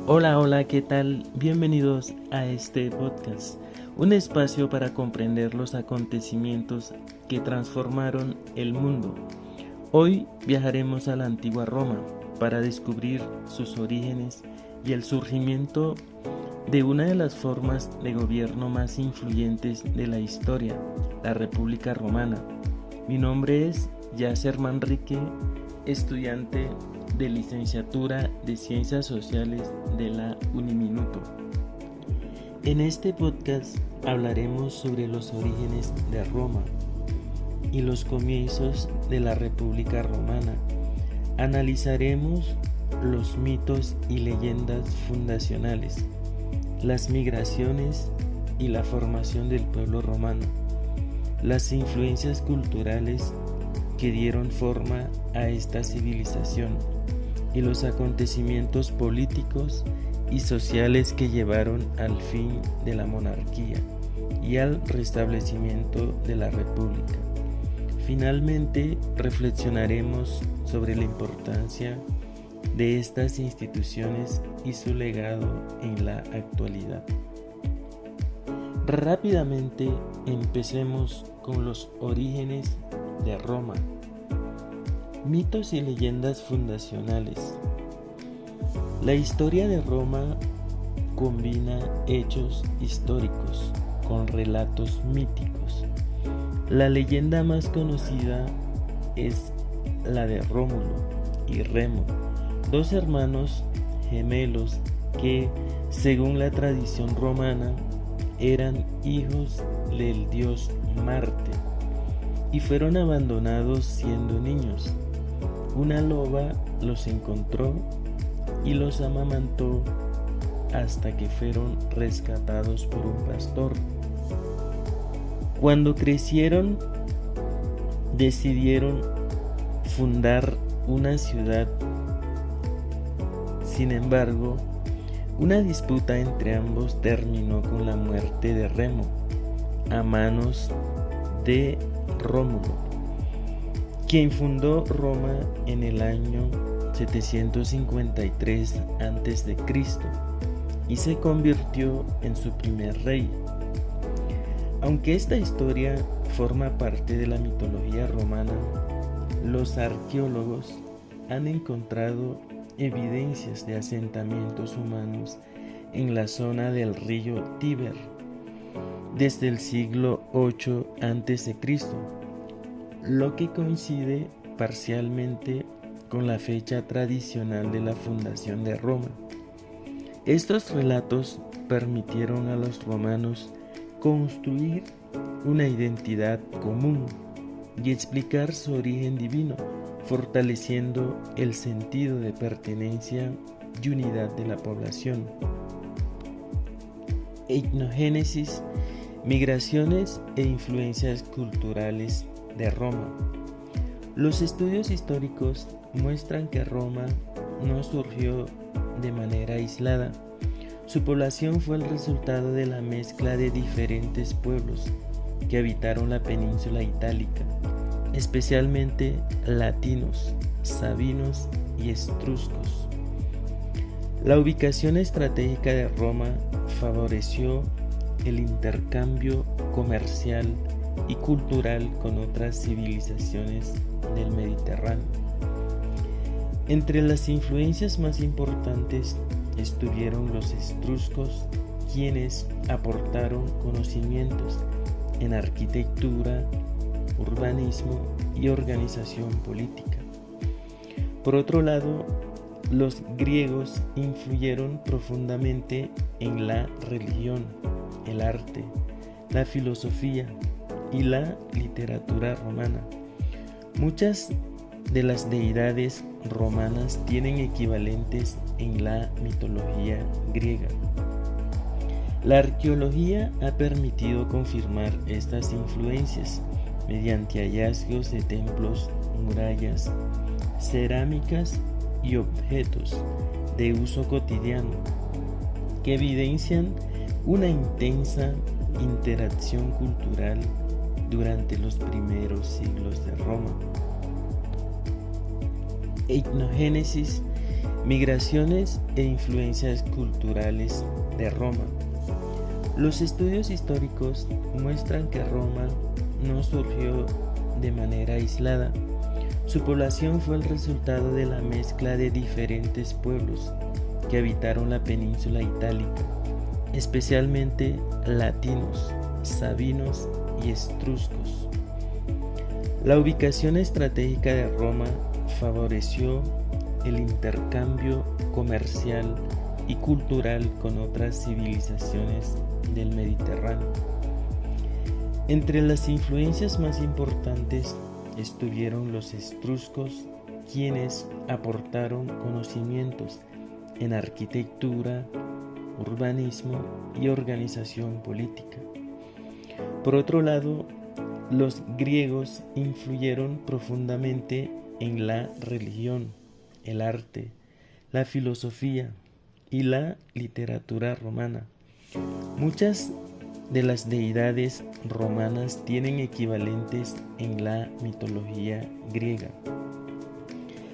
Hola, ¿qué tal? Bienvenidos a este podcast, un espacio para comprender los acontecimientos que transformaron el mundo. Hoy viajaremos a la antigua Roma para descubrir sus orígenes y el surgimiento de una de las formas de gobierno más influyentes de la historia, la República Romana. Mi nombre es Yasser Manrique, estudiante de licenciatura de Ciencias Sociales de la Uniminuto. En este podcast hablaremos sobre los orígenes de Roma y los comienzos de la República Romana. Analizaremos los mitos y leyendas fundacionales, las migraciones y la formación del pueblo romano, las influencias culturales que dieron forma a esta civilización y los acontecimientos políticos y sociales que llevaron al fin de la monarquía y al restablecimiento de la república. Finalmente, reflexionaremos sobre la importancia de estas instituciones y su legado en la actualidad. Rápidamente empecemos con los orígenes de Roma. Mitos y leyendas fundacionales. La historia de Roma combina hechos históricos con relatos míticos. La leyenda más conocida es la de Rómulo y Remo, dos hermanos gemelos que, según la tradición romana, eran hijos del dios Marte y fueron abandonados siendo niños. Una loba los encontró y los amamantó hasta que fueron rescatados por un pastor. Cuando crecieron, decidieron fundar una ciudad. Sin embargo, una disputa entre ambos terminó con la muerte de Remo a manos de Rómulo, quien fundó Roma en el año 753 a.C. y se convirtió en su primer rey. Aunque esta historia forma parte de la mitología romana, los arqueólogos han encontrado evidencias de asentamientos humanos en la zona del río Tíber desde el siglo VIII a.C., lo que coincide parcialmente con la fecha tradicional de la fundación de Roma. Estos relatos permitieron a los romanos construir una identidad común y explicar su origen divino, fortaleciendo el sentido de pertenencia y unidad de la población. Etnogénesis, migraciones e influencias culturales de Roma. Los estudios históricos muestran que Roma no surgió de manera aislada. Su población fue el resultado de la mezcla de diferentes pueblos que habitaron la península itálica, especialmente latinos, sabinos y etruscos. La ubicación estratégica de Roma favoreció el intercambio comercial y cultural con otras civilizaciones del Mediterráneo. Entre las influencias más importantes estuvieron los etruscos, quienes aportaron conocimientos en arquitectura, urbanismo y organización política. Por otro lado, los griegos influyeron profundamente en la religión, el arte, la filosofía y la literatura romana. Muchas de las deidades romanas tienen equivalentes en la mitología griega. La arqueología ha permitido confirmar estas influencias mediante hallazgos de templos, murallas, cerámicas y objetos de uso cotidiano que evidencian una intensa interacción cultural durante los primeros siglos de Roma. Etnogénesis Migraciones e influencias culturales de Roma. Los estudios históricos muestran que Roma no surgió de manera aislada. Su población fue el resultado de la mezcla de diferentes pueblos que habitaron la península itálica, especialmente latinos, sabinos y etruscos. La ubicación estratégica de Roma favoreció el intercambio comercial y cultural con otras civilizaciones del Mediterráneo. Entre las influencias más importantes estuvieron los etruscos, quienes aportaron conocimientos en arquitectura, urbanismo y organización política. Por otro lado, los griegos influyeron profundamente en la religión, el arte, la filosofía y la literatura romana. Muchas de las deidades romanas tienen equivalentes en la mitología griega.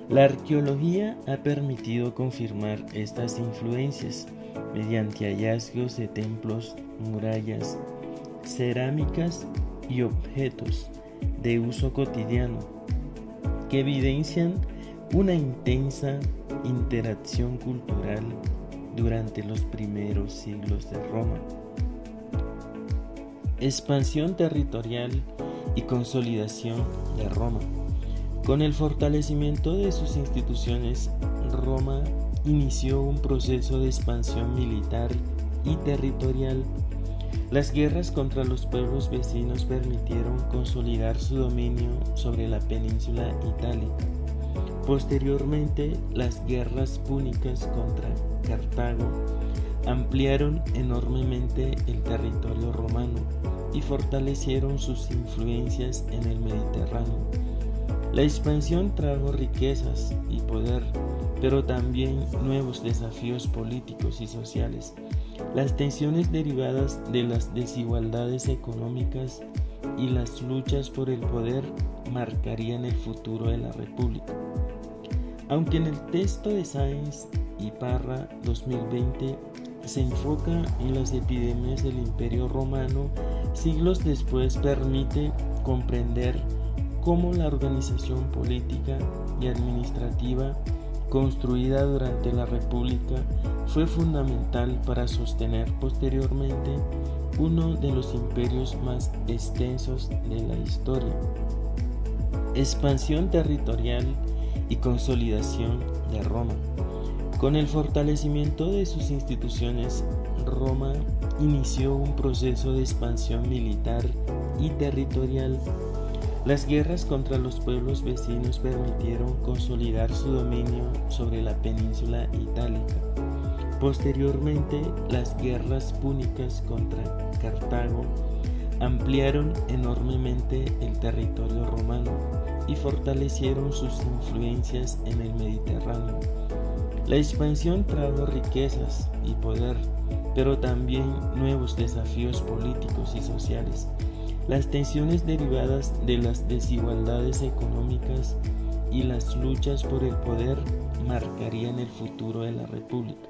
La arqueología ha permitido confirmar estas influencias mediante hallazgos de templos, murallas, cerámicas y objetos de uso cotidiano que evidencian una intensa interacción cultural durante los primeros siglos de Roma. Expansión territorial y consolidación de Roma. Con el fortalecimiento de sus instituciones, Roma inició un proceso de expansión militar y territorial. Las guerras contra los pueblos vecinos permitieron consolidar su dominio sobre la península itálica. Posteriormente, las guerras púnicas contra Cartago ampliaron enormemente el territorio romano y fortalecieron sus influencias en el Mediterráneo. La expansión trajo riquezas y poder, pero también nuevos desafíos políticos y sociales. Las tensiones derivadas de las desigualdades económicas y las luchas por el poder marcarían el futuro de la República. Aunque en el texto de Sáenz y Parra 2020 se enfoca en las epidemias del Imperio Romano, siglos después permite comprender cómo la organización política y administrativa construida durante la República fue fundamental para sostener posteriormente uno de los imperios más extensos de la historia. Expansión territorial y consolidación de Roma. Con el fortalecimiento de sus instituciones, Roma inició un proceso de expansión militar y territorial. Las guerras contra los pueblos vecinos permitieron consolidar su dominio sobre la península itálica. Posteriormente, las guerras púnicas contra Cartago ampliaron enormemente el territorio romano y fortalecieron sus influencias en el Mediterráneo. La expansión trajo riquezas y poder, pero también nuevos desafíos políticos y sociales. Las tensiones derivadas de las desigualdades económicas y las luchas por el poder marcarían el futuro de la República.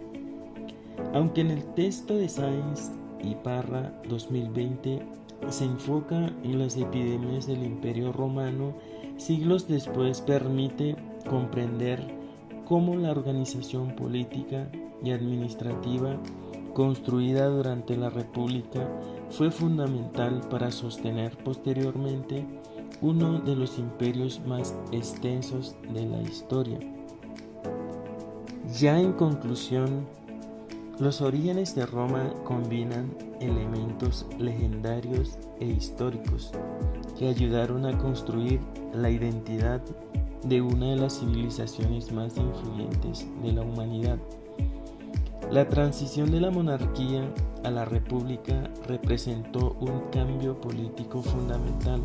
Aunque en el texto de Sáenz y Parra 2020 se enfoca en las epidemias del Imperio Romano, siglos después permite comprender cómo la organización política y administrativa construida durante la República fue fundamental para sostener posteriormente uno de los imperios más extensos de la historia. Ya en conclusión, los orígenes de Roma combinan elementos legendarios e históricos que ayudaron a construir la identidad de una de las civilizaciones más influyentes de la humanidad. La transición de la monarquía a la república representó un cambio político fundamental,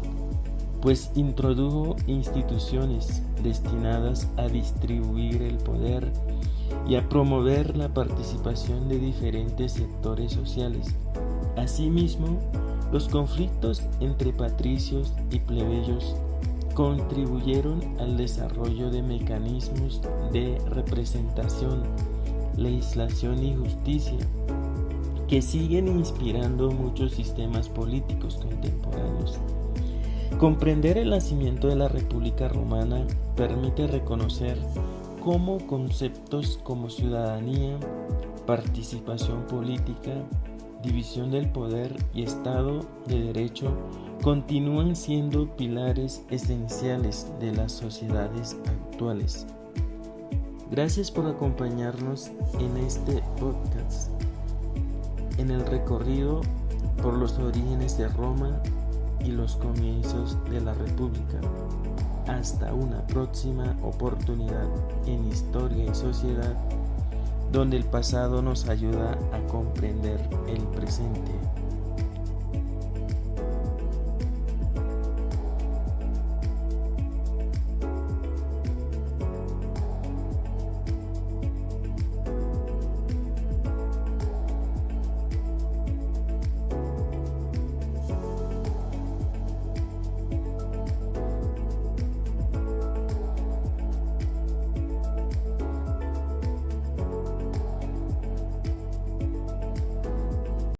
pues introdujo instituciones destinadas a distribuir el poder y a promover la participación de diferentes sectores sociales. Asimismo, los conflictos entre patricios y plebeyos contribuyeron al desarrollo de mecanismos de representación, legislación y justicia que siguen inspirando muchos sistemas políticos contemporáneos. Comprender el nacimiento de la República Romana permite reconocer cómo conceptos como ciudadanía, participación política, división del poder y Estado de Derecho continúan siendo pilares esenciales de las sociedades actuales. Gracias por acompañarnos en este podcast, en el recorrido por los orígenes de Roma y los comienzos de la República. Hasta una próxima oportunidad en Historia y Sociedad, donde el pasado nos ayuda a comprender el presente.